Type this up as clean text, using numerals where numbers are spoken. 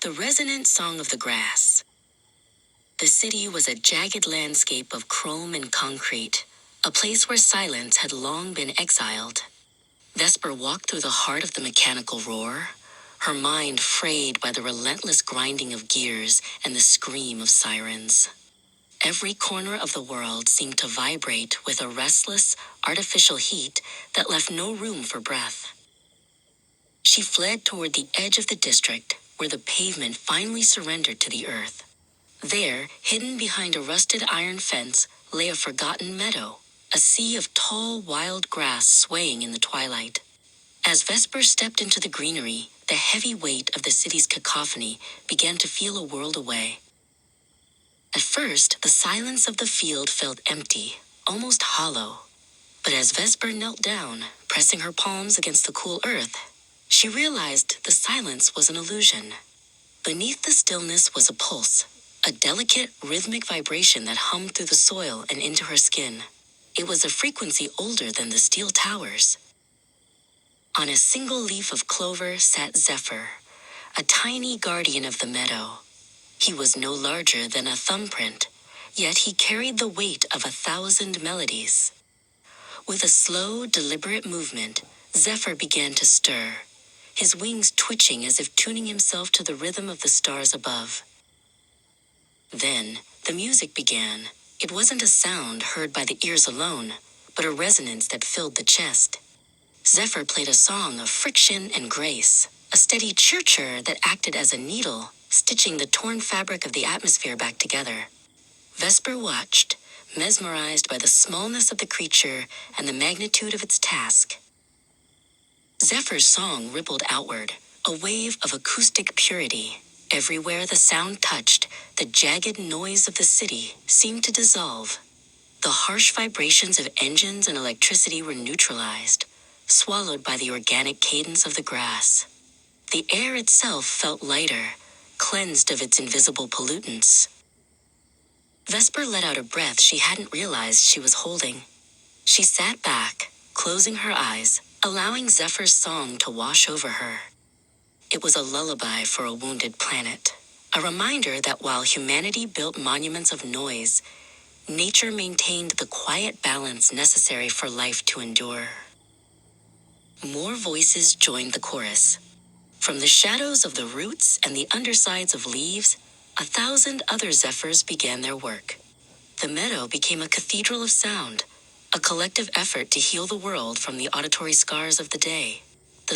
The resonant song of the grass. The city was a jagged landscape of chrome and concrete, a place where silence had long been exiled. Vesper walked through the heart of the mechanical roar, her mind frayed by the relentless grinding of gears and the scream of sirens. Every corner of the world seemed to vibrate with a restless, artificial heat that left no room for breath. She fled toward the edge of the district, where the pavement finally surrendered to the earth. There, hidden behind a rusted iron fence, lay a forgotten meadow, a sea of tall, wild grass swaying in the twilight. As Vesper stepped into the greenery, the heavy weight of the city's cacophony began to feel a world away. At first, the silence of the field felt empty, almost hollow. But as Vesper knelt down, pressing her palms against the cool earth, she realized the silence was an illusion. Beneath the stillness was a pulse, a delicate, rhythmic vibration that hummed through the soil and into her skin. It was a frequency older than the steel towers. On a single leaf of clover sat Zephyr, a tiny guardian of the meadow. He was no larger than a thumbprint, yet he carried the weight of 1,000 melodies. With a slow, deliberate movement, Zephyr began to stir, his wings twitching as if tuning himself to the rhythm of the stars above. Then, the music began. It wasn't a sound heard by the ears alone, but a resonance that filled the chest. Zephyr played a song of friction and grace, a steady chirr that acted as a needle, stitching the torn fabric of the atmosphere back together. Vesper watched, mesmerized by the smallness of the creature and the magnitude of its task. Zephyr's song rippled outward, a wave of acoustic purity. Everywhere the sound touched, the jagged noise of the city seemed to dissolve. The harsh vibrations of engines and electricity were neutralized, swallowed by the organic cadence of the grass. The air itself felt lighter, cleansed of its invisible pollutants. Vesper let out a breath she hadn't realized she was holding. She sat back, closing her eyes, allowing Zephyr's song to wash over her. It was a lullaby for a wounded planet, a reminder that while humanity built monuments of noise, nature maintained the quiet balance necessary for life to endure. More voices joined the chorus. From the shadows of the roots and the undersides of leaves, 1,000 other zephyrs began their work. The meadow became a cathedral of sound, a collective effort to heal the world from the auditory scars of the day.